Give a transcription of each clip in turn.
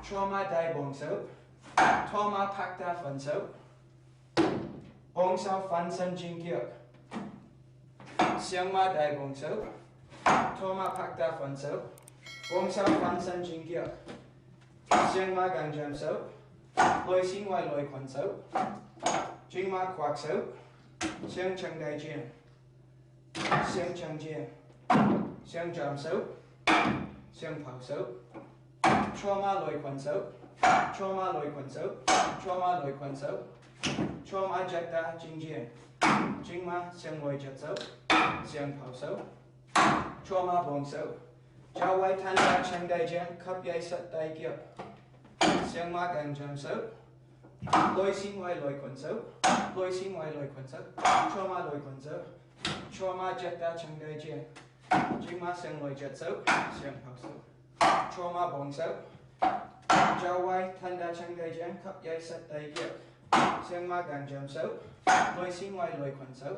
Chua ma dai bong sao. Thua ma pak da fan sao. Bong sao fan san jing kiok. Siang ma dai bong sao. Thua ma pak da fan sao. Bong sao fan san jing kiok. Siang ma gang jam sao. Loi xin wai loi kwan sao. Jing ma kwak sao. Siang chang dai jian. Siang chang jian. Siang jam sao. Siang pao sao. Chua ma loi kwan sao. Chua ma loi kwan sao. Chua ma loi kwan sao. Chua ma jet da jing jian. Jing ma siang loi jet sao. Siang pao sao. Chua ma bong sao. Jiao wai tan da chang dai jian. Kap yai sat dai kiap. Siang ma gang jam sao. Loi xin wai loi kwan sao. Loi xin wai loi kwan sao. Chua ma loi kwan sao. Chua ma jet da chang dai jian. Jing ma siang loi jet sao. Siang pao sao. Chua ma bong sao. Jiao wai tan da chang dai jian. Kap yai sat dai kiap. Siang ma gang jam sao. Loi xin wai loi kwan sao.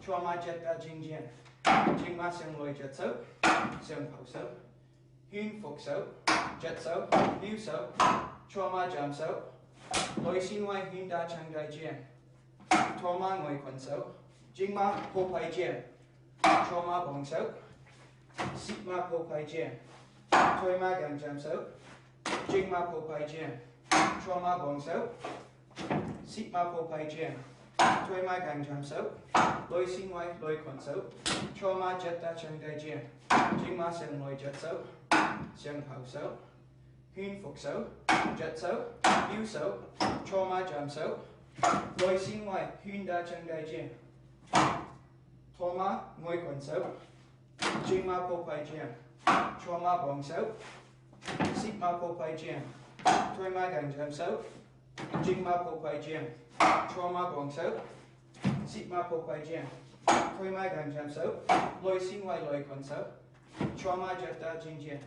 Chua ma jet da jing jian. Jing ma siang loi jet sao. Siang pao sao. Huyên phục sao. Jet sao. Liu sao. Chua ma jam sao. Loi xin wai huyên da chang dai jian. Thua ma ngoi kwan sao. Jing ma po pai jian. Chua ma bong sao. Sit ma po pai jian. Thoi ma gang jam sao. Jing ma po pai jian. Chua ma bong sao. Sit ma po pai jian. Thoi ma gang jam sao. Loi xin wai loi kwan sao. Chua ma jet da chang dai jian. Jing ma siang loi jet sao. Siang pao sao. Huyên phục sao. Jet sao. Liu sao. Chua ma jam sao. Loi xin wai huyên da chang dai jian. Thua ma ngoi kwan sao. Jing ma po pai jian. Chua ma bong sao. Sit ma po pai jian. Thoi ma gang jam sao. Jing ma po pai jian. Chua ma bong sao. Sit ma po pai jian. Thoi ma gang jam sao. Loi xin wai loi kwan sao. Chua ma jet da jing jian.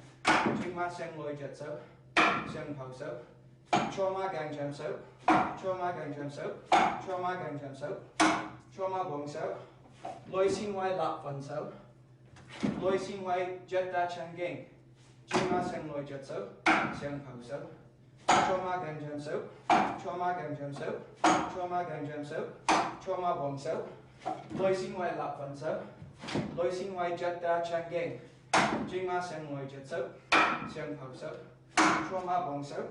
Jing ma siang loi jet sao. Siang pao sao. Chua ma gang jam sao. Chua ma gang jam sao. Chua ma gang jam sao. Chua ma bong sao. Loi xin wai lap fan sao. Loi xin wai jet da chang gang. Jing ma siang loi jet sao. Siang pao sao. Chua ma gang jam sao. Chua ma gang jam sao. Chua ma gang jam sao. Chua ma bong sao. Loi xin wai lap fan sao. Loi xin wai jet da chang gang. Jing ma siang loi jet sao. Siang pao sao. Chua ma bong sao.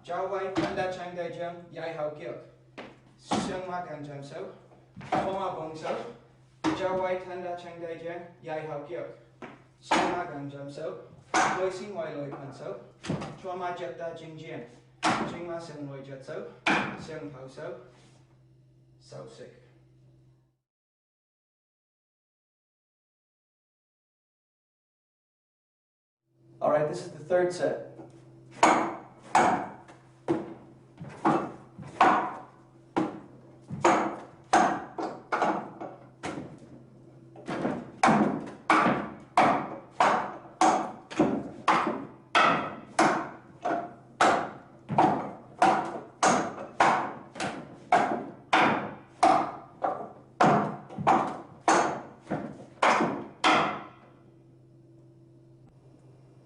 Jiao wai tan da chang dai jian. Yai hao kiok. Siang ma gang jam sao. Chua ma bong sao. Jiao wai tan da chang dai jian. Yai hao kiok. Siang ma gang jam sao. Loi xin wai loi kwan sao. Chua ma jet da jing jian. Jing ma siang loi jet sao. Siang pao sao. So sick. All right, this is the third set.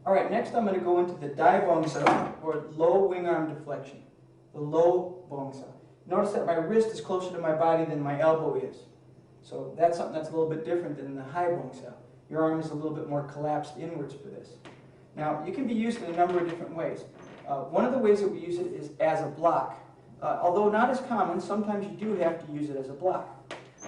All right, next I'm going to go into the dai bong sao, or low wing arm deflection. The low bong sao. Notice that my wrist is closer to my body than my elbow is. So that's something that's a little bit different than the high bong sao. Your arm is a little bit more collapsed inwards for this. Now, you can be used in a number of different ways. One of the ways that we use it is as a block. Although not as common, sometimes you do have to use it as a block.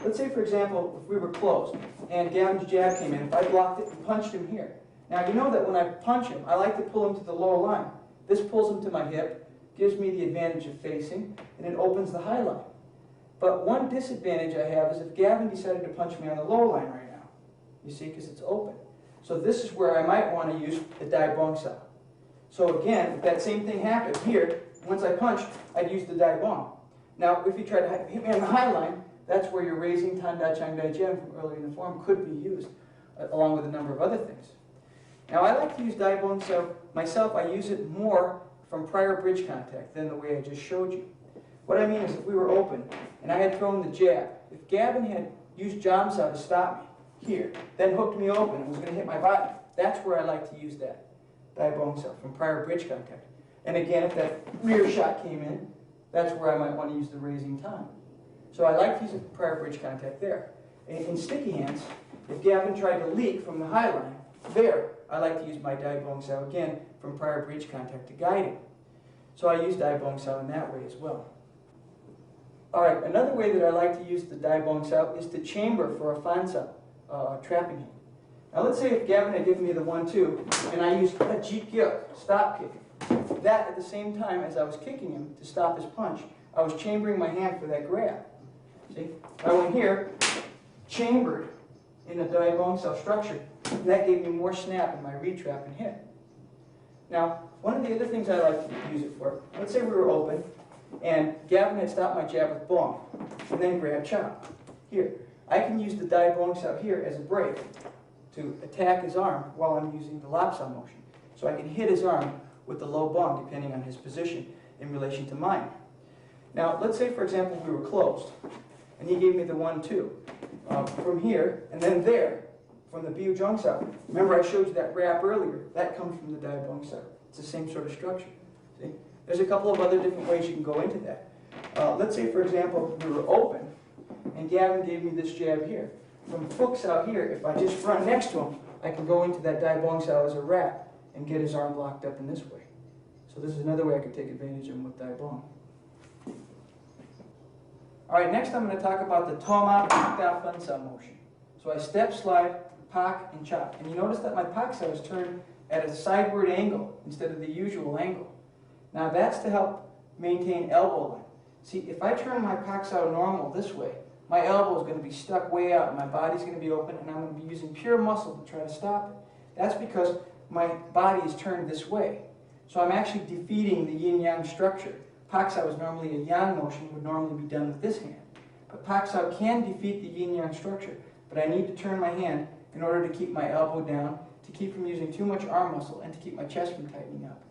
Let's say, for example, if we were closed and Gavin's jab came in, if I blocked it and punched him here. Now, you know that when I punch him, I like to pull him to the lower line. This pulls him to my hip, gives me the advantage of facing, and it opens the high line. But one disadvantage I have is if Gavin decided to punch me on the lower line right now. You see, because it's open. So this is where I might want to use the dai bong sao. So again, if that same thing happened here, once I punched, I'd use the dai bong. Now, if you try to hit me on the high line, that's where your raising tan da chang dai jian from earlier in the form could be used, along with a number of other things. Now, I like to use dai bong sao myself. I use it more from prior bridge contact than the way I just showed you. What I mean is, if we were open and I had thrown the jab, if Gavin had used jam sao to stop me here, then hooked me open and was going to hit my body, that's where I like to use that dai bong sao from prior bridge contact. And again, if that rear shot came in, that's where I might want to use the raising time. So I like to use a prior bridge contact there. In sticky hands, if Gavin tried to leak from the high line, there, I like to use my Dai Bong Sao again from prior bridge contact to guide him. So I use Dai Bong Sao in that way as well. Alright, another way that I like to use the Dai Bong Sao is to chamber for a fan sao, trapping hand. Now let's say if Gavin had given me the 1-2 and I used a Jeet Gyuk, stop kick. That at the same time as I was kicking him to stop his punch, I was chambering my hand for that grab. See? I went here, chambered in a Dai Bong Sao structure. That gave me more snap in my retrap and hit. Now, one of the other things I like to use it for, let's say we were open and Gavin had stopped my jab with bong and then grab chop. Here, I can use the Dai Bong Sao here as a break to attack his arm while I'm using the lap sao motion. So I can hit his arm with the low bong depending on his position in relation to mine. Now, let's say for example we were closed and he gave me the 1-2 from here and then there from the Biu Jung Sao. Remember I showed you that wrap earlier, that comes from the Dai Bong Sao. It's the same sort of structure. See? There's a couple of other different ways you can go into that. Let's say for example we were open and Gavin gave me this jab here. From Fook Sao here, if I just run next to him, I can go into that Dai Bong Sao as a wrap and get his arm locked up in this way. So this is another way I could take advantage of him with Dai Bong. Alright, next I'm going to talk about the Toma Pak Da Fan Sao motion. So I step, slide, pak, and chop. And you notice that my pak sao is turned at a sideward angle instead of the usual angle. Now that's to help maintain elbow line. See, if I turn my pak sao normal this way, my elbow is going to be stuck way out, and my body's going to be open, and I'm going to be using pure muscle to try to stop it. That's because my body is turned this way. So I'm actually defeating the yin-yang structure. Pak sao is normally a yang motion, would normally be done with this hand. But pak sao can defeat the yin-yang structure, but I need to turn my hand in order to keep my elbow down, to keep from using too much arm muscle, and to keep my chest from tightening up.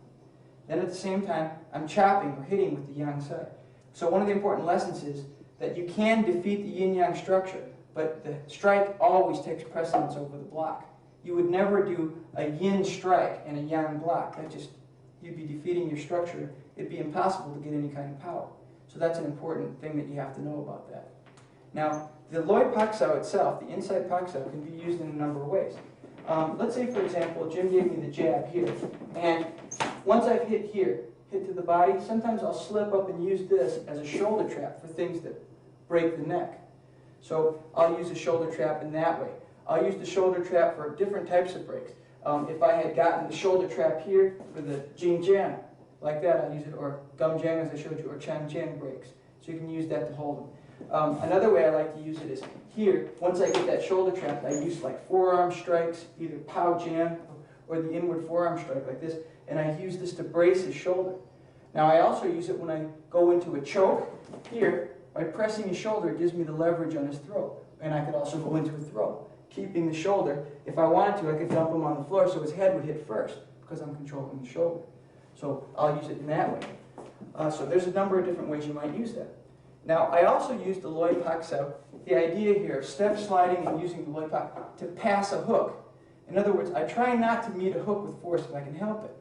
Then at the same time, I'm chopping or hitting with the yang side. So one of the important lessons is that you can defeat the yin-yang structure, but the strike always takes precedence over the block. You would never do a yin strike and a yang block. You'd be defeating your structure. It'd be impossible to get any kind of power. So that's an important thing that you have to know about that. Now, the Loi Pak Sao itself, the inside Pak Sao, can be used in a number of ways. Let's say, for example, Jim gave me the jab here, and once I've hit here, hit to the body, sometimes I'll slip up and use this as a shoulder trap for things that break the neck. So I'll use a shoulder trap in that way. I'll use the shoulder trap for different types of breaks. If I had gotten the shoulder trap here for the Jing Jian, like that, I'll use it, or Gum Jiang as I showed you, or Chan Jian breaks. So you can use that to hold them. Another way I like to use it is here, once I get that shoulder trap, I use like forearm strikes, either Pao Jian or the inward forearm strike like this, and I use this to brace his shoulder. Now I also use it when I go into a choke here. By pressing his shoulder, it gives me the leverage on his throat. And I could also go into a throw. Keeping the shoulder, if I wanted to, I could dump him on the floor so his head would hit first, because I'm controlling the shoulder. So I'll use it in that way. So there's a number of different ways you might use that. Now, I also use the Loi Pak Sao, the idea here of step sliding and using the Loi Pak to pass a hook. In other words, I try not to meet a hook with force if I can help it.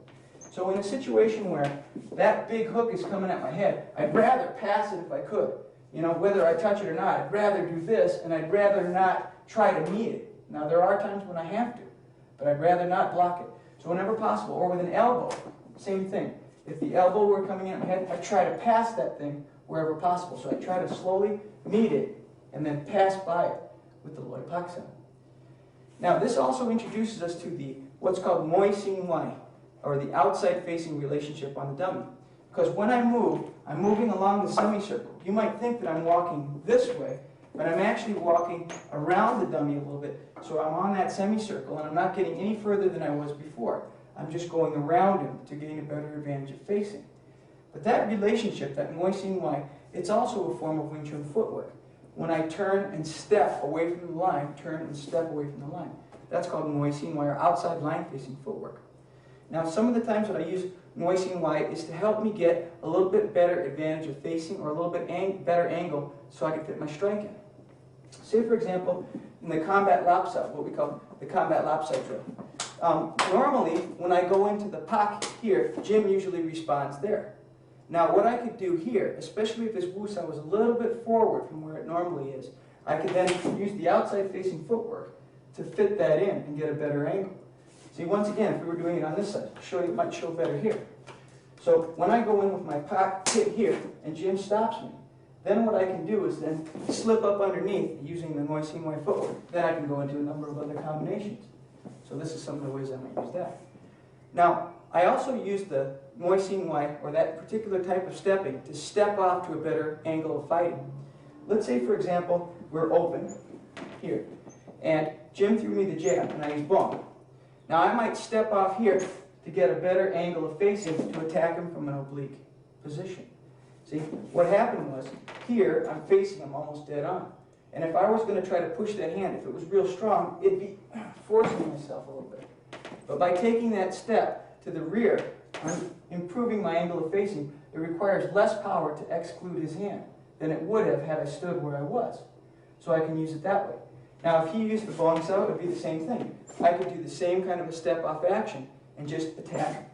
So in a situation where that big hook is coming at my head, I'd rather pass it if I could. You know, whether I touch it or not, I'd rather do this, and I'd rather not try to meet it. Now, there are times when I have to, but I'd rather not block it. So whenever possible, or with an elbow, same thing. If the elbow were coming in at my head, I try to pass that thing wherever possible. So I try to slowly meet it and then pass by it with the Loi Pak Sao. Now, this also introduces us to the what's called Moi Sin Wai, or the outside-facing relationship on the dummy. Because when I move, I'm moving along the semicircle. You might think that I'm walking this way, but I'm actually walking around the dummy a little bit. So I'm on that semicircle, and I'm not getting any further than I was before. I'm just going around him to gain a better advantage of facing. But that relationship, that Moi Sin Wai, it's also a form of Wing Chun footwork. When I turn and step away from the line, turn and step away from the line. That's called Moi Sin Wai, or outside line-facing footwork. Now, some of the times that I use Moi Sin Wai is to help me get a little bit better advantage of facing, or a little bit better angle so I can fit my strike in. Say, for example, in the combat lap sao, what we call the combat lap sao drill. Normally, when I go into the pocket here, Jim usually responds there. Now, what I could do here, especially if this wusao was a little bit forward from where it normally is, I could then use the outside-facing footwork to fit that in and get a better angle. See, once again, if we were doing it on this side, it might show better here. So when I go in with my pocket kick here, and Jim stops me, then what I can do is then slip up underneath using the Moi Sing Wai footwork. Then I can go into a number of other combinations. So this is some of the ways I might use that. Now, I also use the Moi Sing Wai, or that particular type of stepping, to step off to a better angle of fighting. Let's say, for example, we're open here, and Jim threw me the jab, and I use bong. Now I might step off here to get a better angle of facing to attack him from an oblique position. See, what happened was, here I'm facing him almost dead on. And if I was going to try to push that hand, if it was real strong, it'd be forcing myself a little bit. But by taking that step to the rear, I'm improving my angle of facing. It requires less power to exclude his hand than it would have had I stood where I was. So I can use it that way. Now, if he used the bong sao, it would be the same thing. I could do the same kind of a step-off action and just attack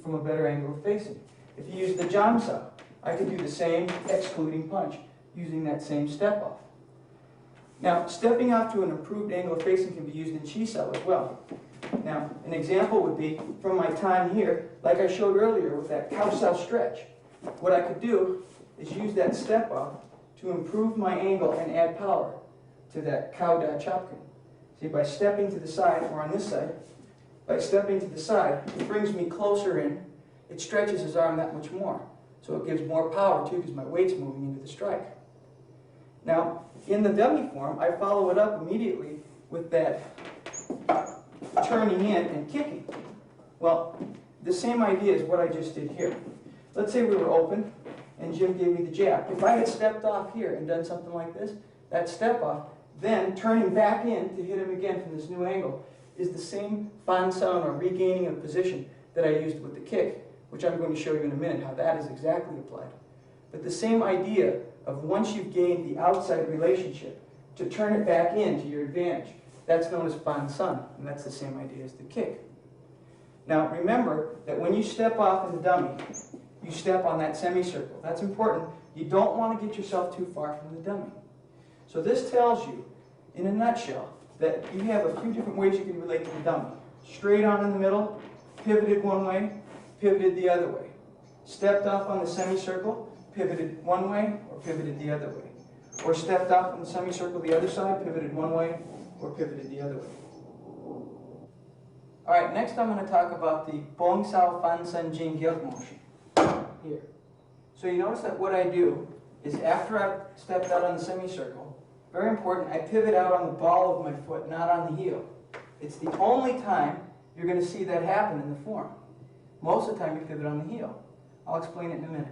from a better angle of facing. If he used the jam sao, I could do the same excluding punch using that same step-off. Now, stepping off to an improved angle of facing can be used in chi sao as well. Now, an example would be from my time here, like I showed earlier with that cow sao stretch. What I could do is use that step-off to improve my angle and add power to that cow da chopkin. See, by stepping to the side, or on this side, by stepping to the side, it brings me closer in. It stretches his arm that much more. So it gives more power too, because my weight's moving into the strike. Now, in the dummy form, I follow it up immediately with that turning in and kicking. Well, the same idea is what I just did here. Let's say we were open, and Jim gave me the jab. If I had stepped off here and done something like this, that step off, then turning back in to hit him again from this new angle, is the same fan sound or regaining of position that I used with the kick, which I'm going to show you in a minute how that is exactly applied. But the same idea of once you've gained the outside relationship, to turn it back in to your advantage. That's known as fan san, and that's the same idea as the kick. Now remember that when you step off in the dummy, you step on that semicircle. That's important. You don't want to get yourself too far from the dummy. So this tells you, in a nutshell, that you have a few different ways you can relate to the dummy. Straight on in the middle, pivoted one way, pivoted the other way. Stepped off on the semicircle, pivoted one way, or pivoted the other way. Or stepped off on the semicircle the other side, pivoted one way, or pivoted the other way. Alright, next I'm going to talk about the Bong Sao Fan San Jing Gyuk motion. Here. So you notice that what I do is after I've stepped out on the semicircle, very important, I pivot out on the ball of my foot, not on the heel. It's the only time you're going to see that happen in the form. Most of the time you pivot on the heel. I'll explain it in a minute.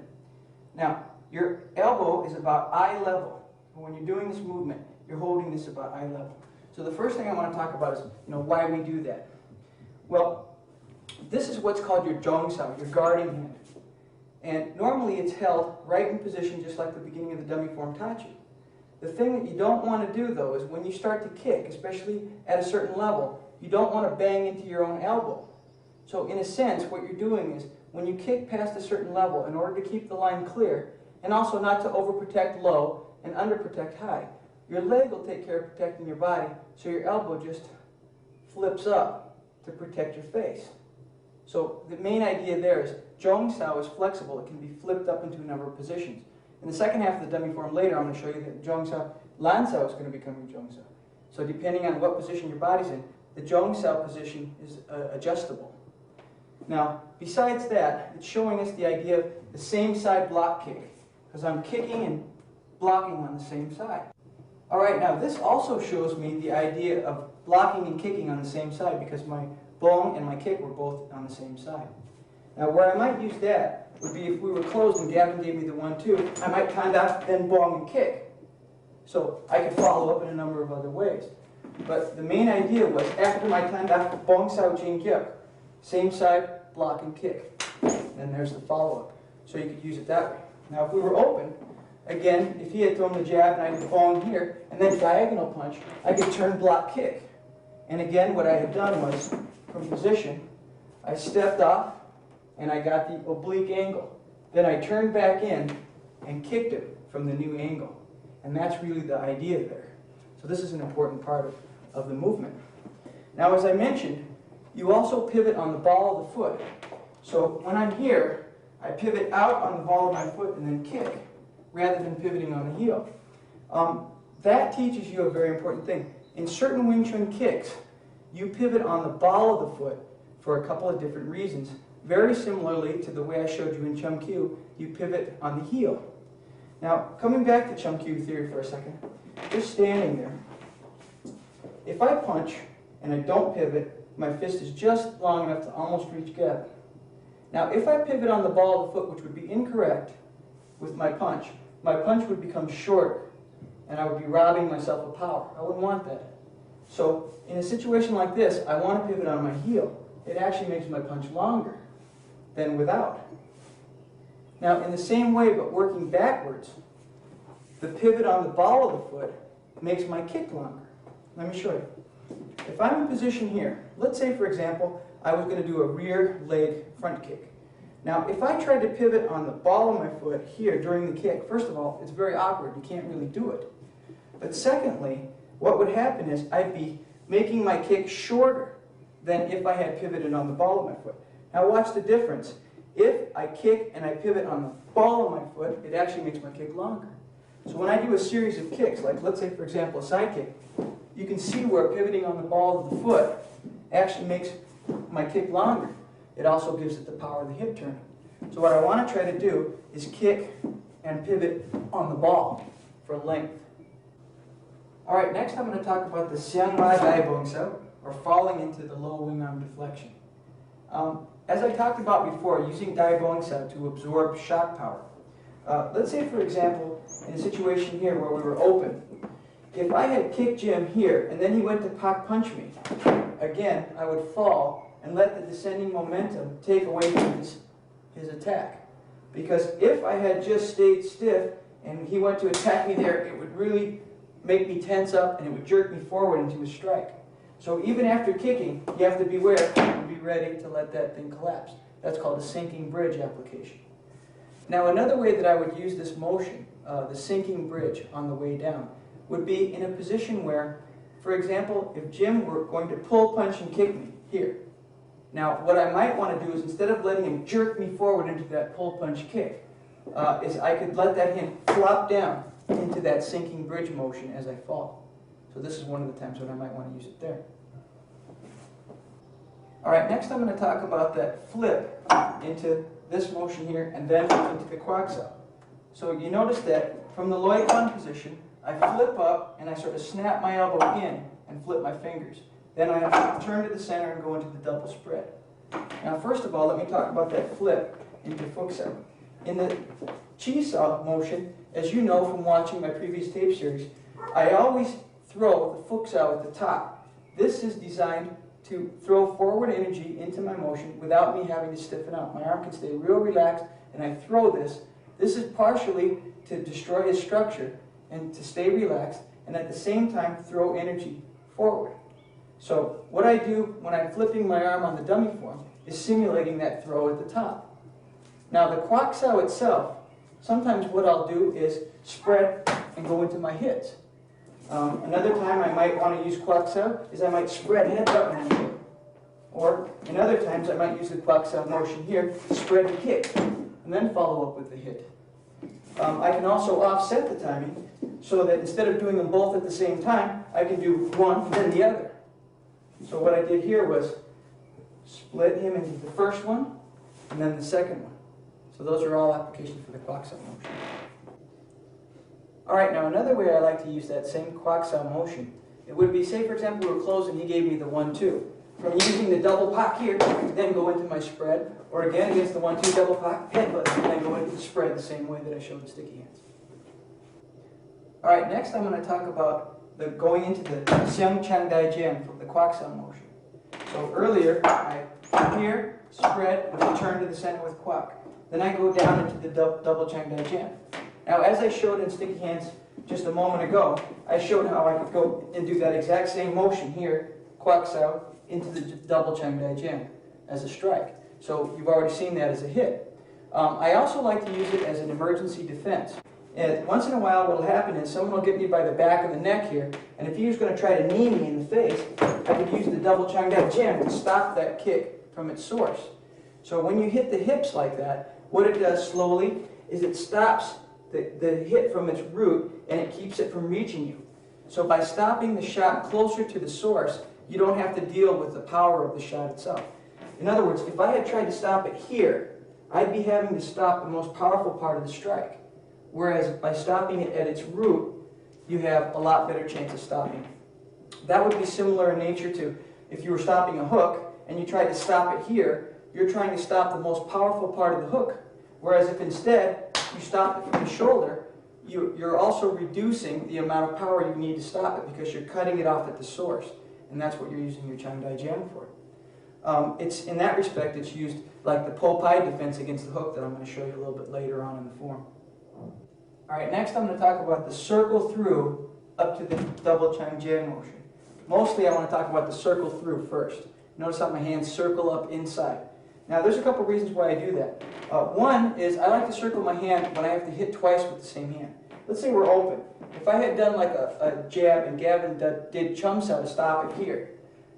Now, your elbow is about eye level. When you're doing this movement, you're holding this about eye level. So the first thing I want to talk about is, why we do that. Well, this is what's called your zhong sao, your guarding hand. And normally it's held right in position just like the beginning of the dummy form taught you. The thing that you don't want to do though is when you start to kick, especially at a certain level, you don't want to bang into your own elbow. So in a sense, what you're doing is when you kick past a certain level, in order to keep the line clear, and also not to overprotect low and underprotect high, your leg will take care of protecting your body, so your elbow just flips up to protect your face. So the main idea there is zhong sao is flexible. It can be flipped up into a number of positions. In the second half of the dummy form later, I'm going to show you that zhong sao, lan sao is going to become your zhong sao. So depending on what position your body's in, the zhong sao position is adjustable. Now, besides that, it's showing us the idea of the same side block kick, because I'm kicking and blocking on the same side. All right, now this also shows me the idea of blocking and kicking on the same side, because my bong and my kick were both on the same side. Now, where I might use that would be if we were closed and Gavin gave me the 1-2, I might tanda, then bong and kick. So I could follow up in a number of other ways. But the main idea was after my tanda, bong sao jing gyuk, same side, block and kick. And there's the follow-up. So you could use it that way. Now, if we were open, again, if he had thrown the jab and I had bong here, and then diagonal punch, I could turn block kick. And again, what I had done was from position, I stepped off, and I got the oblique angle. Then I turned back in and kicked it from the new angle. And that's really the idea there. So this is an important part of the movement. Now, as I mentioned, you also pivot on the ball of the foot. So when I'm here, I pivot out on the ball of my foot and then kick, rather than pivoting on the heel. That teaches you a very important thing. In certain Wing Chun kicks, you pivot on the ball of the foot for a couple of different reasons. Very similarly to the way I showed you in Chum Kiu, you pivot on the heel. Now, coming back to Chum Kiu theory for a second, just standing there. If I punch and I don't pivot, my fist is just long enough to almost reach Gavin. Now, if I pivot on the ball of the foot, which would be incorrect with my punch would become shorter, and I would be robbing myself of power. I wouldn't want that. So, in a situation like this, I want to pivot on my heel. It actually makes my punch longer than without. Now, in the same way, but working backwards, the pivot on the ball of the foot makes my kick longer. Let me show you. If I'm in position here, let's say, for example, I was going to do a rear leg front kick. Now, if I tried to pivot on the ball of my foot here during the kick, first of all, it's very awkward. You can't really do it. But secondly, what would happen is I'd be making my kick shorter than if I had pivoted on the ball of my foot. Now watch the difference. If I kick and I pivot on the ball of my foot, it actually makes my kick longer. So when I do a series of kicks, like let's say for example a side kick, you can see where pivoting on the ball of the foot actually makes my kick longer. It also gives it the power of the hip turn. So what I want to try to do is kick and pivot on the ball for length. Alright, next I'm going to talk about the Xiang Ma Dai Bong Sao, or falling into the low wing arm deflection. As I talked about before, using Dai Bong Sao to absorb shock power. Let's say, for example, in a situation here where we were open, if I had kicked Jim here and then he went to Pak punch me, again, I would fall and let the descending momentum take away from his attack. Because if I had just stayed stiff and he went to attack me there, it would really make me tense up and it would jerk me forward into a strike. So even after kicking, you have to beware and be ready to let that thing collapse. That's called a sinking bridge application. Now another way that I would use this motion, the sinking bridge on the way down, would be in a position where, for example, if Jim were going to pull, punch, and kick me here. Now what I might want to do is instead of letting him jerk me forward into that pull, punch, kick, is I could let that hand flop down into that sinking bridge motion as I fall. So this is one of the times when I might want to use it there. Alright, next I'm going to talk about that flip into this motion here and then into the Kwak Sao. So you notice that from the Loi Kwan position, I flip up and I sort of snap my elbow in and flip my fingers. Then I turn to the center and go into the double spread. Now first of all, let me talk about that flip into Fuk Sao. In the Chi Sao motion, as you know from watching my previous tape series, I always throw the Fuk Sao at the top. This is designed to throw forward energy into my motion without me having to stiffen up. My arm can stay real relaxed and I throw this. This is partially to destroy his structure and to stay relaxed and at the same time throw energy forward. So what I do when I'm flipping my arm on the dummy form is simulating that throw at the top. Now the Kwak Sao itself, sometimes what I'll do is spread and go into my hits. Another time I might want to use Kwak Sao is I might spread head up and hit. Or in other times I might use the Kwak Sao motion here to spread the kick and then follow up with the hit. I can also offset the timing so that instead of doing them both at the same time, I can do one and then the other. So what I did here was split him into the first one and then the second one. So those are all applications for the Kwak Sao motion. Alright, now another way I like to use that same Kwak Sao motion, it would be, say for example we were close and he gave me the 1-2. From using the double pak here, then go into my spread, or again against the 1-2 double pak, headbutt, and then go into the spread the same way that I showed in sticky hands. Alright, next I'm going to talk about going into the Xiang Chang Dai Jian from the Kwak Sao motion. So earlier, I come here, spread, and return to the center with Kwak. Then I go down into the double Chang Dai Jian. Now as I showed in sticky hands just a moment ago, I showed how I could go and do that exact same motion here, Kwak Sao, into the double Chang Dai Jiang as a strike. So you've already seen that as a hit. I also like to use it as an emergency defense. And once in a while what will happen is someone will get me by the back of the neck here, and if he was going to try to knee me in the face, I could use the double Chang Dai Jiang to stop that kick from its source. So when you hit the hips like that, what it does slowly is it stops the hit from its root, and it keeps it from reaching you. So by stopping the shot closer to the source, you don't have to deal with the power of the shot itself. In other words, if I had tried to stop it here, I'd be having to stop the most powerful part of the strike. Whereas by stopping it at its root, you have a lot better chance of stopping it. That would be similar in nature to if you were stopping a hook and you tried to stop it here, you're trying to stop the most powerful part of the hook. Whereas if instead you stop it from the shoulder, you're also reducing the amount of power you need to stop it because you're cutting it off at the source. And that's what you're using your Chang Dai Jiang for. It's, in that respect, it's used like the Po Pai defense against the hook that I'm going to show you a little bit later on in the form. Alright, next I'm going to talk about the circle through up to the double Chang Jiang motion. Mostly I want to talk about the circle through first. Notice how my hands circle up inside. Now there's a couple reasons why I do that. One is I like to circle my hand when I have to hit twice with the same hand. Let's say we're open. If I had done like a jab and Gavin did Chum Sao to stop it here.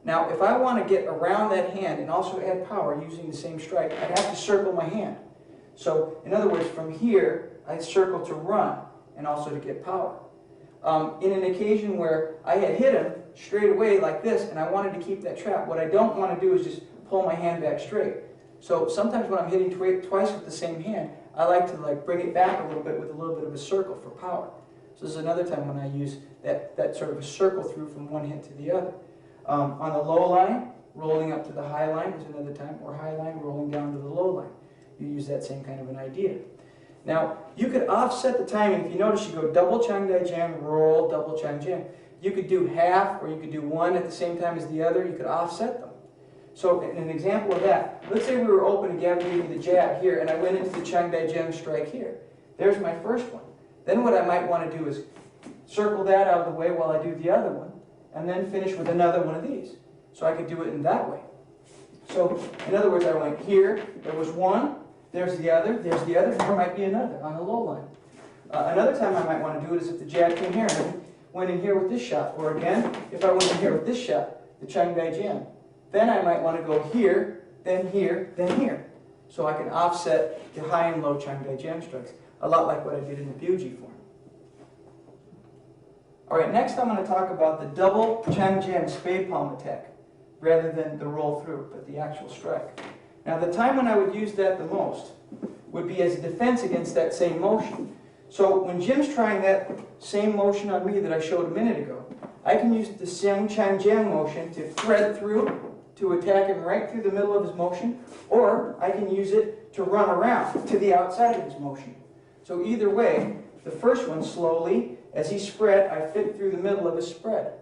Now if I want to get around that hand and also add power using the same strike, I'd have to circle my hand. So in other words, from here I circle to run and also to get power. In an occasion where I had hit him straight away like this and I wanted to keep that trap, what I don't want to do is just pull my hand back straight. So sometimes when I'm hitting twice with the same hand, I like to bring it back a little bit with a little bit of a circle for power. So this is another time when I use that sort of a circle through from one hit to the other. On the low line, rolling up to the high line is another time, or high line rolling down to the low line. You use that same kind of an idea. Now, you could offset the timing. If you notice, you go double Chang Dai Jiang, roll, double Chang Jiang. You could do half, or you could do one at the same time as the other. You could offset them. So, in an example of that, let's say we were open and Gavin gave me the jab here, and I went into the Chang Dai Jiang strike here. There's my first one. Then what I might want to do is circle that out of the way while I do the other one, and then finish with another one of these. So I could do it in that way. So, in other words, I went here, there was one, there's the other, there might be another on the low line. Another time I might want to do it is if the jab came here and I went in here with this shot. Or again, if I went in here with this shot, the Chang Dai Jiang. Then I might want to go here, then here, then here. So I can offset the high and low Chang Dai Jiang strikes. A lot like what I did in the Buji form. Alright, next I'm going to talk about the double Chang Jiang spade palm attack, rather than the roll through, but the actual strike. Now the time when I would use that the most would be as a defense against that same motion. So when Jim's trying that same motion on me that I showed a minute ago, I can use the Xiang Chang Jiang motion to thread through, to attack him right through the middle of his motion, or I can use it to run around to the outside of his motion. So either way, the first one slowly, as he spread, I fit through the middle of his spread.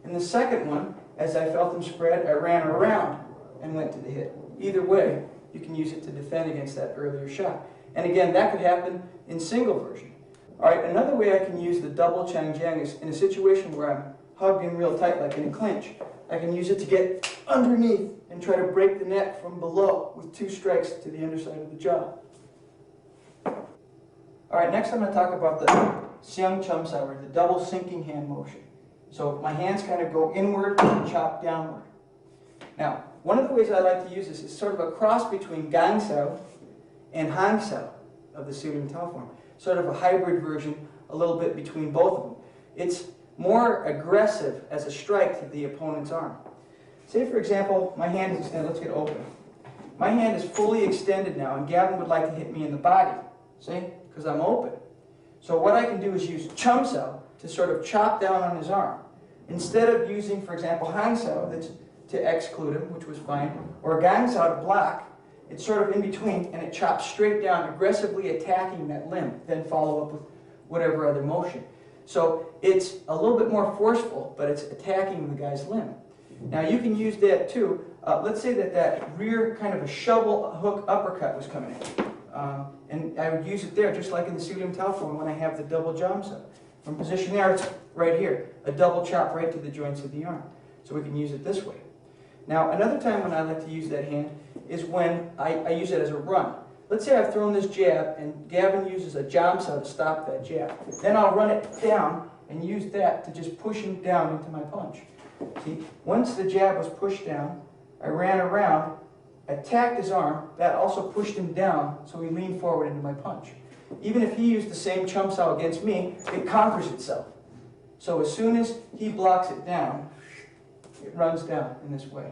And the second one, as I felt him spread, I ran around and went to the hit. Either way, you can use it to defend against that earlier shot. And again, that could happen in single version. Alright, another way I can use the double Chang Jiang is in a situation where I'm hugged in real tight, like in a clinch. I can use it to get underneath and try to break the neck from below with two strikes to the underside of the jaw. Alright, next I'm going to talk about the Xiang Chum Sao, or the double sinking hand motion. So my hands kind of go inward and chop downward. Now, one of the ways I like to use this is sort of a cross between Gang Sao and Hang Sao of the Su Lim Tao form. Sort of a hybrid version, a little bit between both of them. It's more aggressive as a strike to the opponent's arm. Say, for example, my hand is extended. Let's get open. My hand is fully extended now, and Gavin would like to hit me in the body. See? Because I'm open. So what I can do is use Chum Sao to sort of chop down on his arm. Instead of using, for example, Hang Sao that's to exclude him, which was fine, or Gang Sao to block, it's sort of in between, and it chops straight down, aggressively attacking that limb, then follow up with whatever other motion. So it's a little bit more forceful, but it's attacking the guy's limb. Now you can use that too. Let's say that rear kind of a shovel hook uppercut was coming in. And I would use it there, just like in the Su Lim Tao form when I have the double Chum Sao. From position there, it's right here. A double chop right to the joints of the arm. So we can use it this way. Now, another time when I like to use that hand is when I use it as a run. Let's say I've thrown this jab and Gavin uses a jump shot to stop that jab. Then I'll run it down and use that to just push him down into my punch. See, once the jab was pushed down, I ran around, attacked his arm, that also pushed him down, so he leaned forward into my punch. Even if he used the same chum sao against me, it conquers itself. So as soon as he blocks it down, it runs down in this way.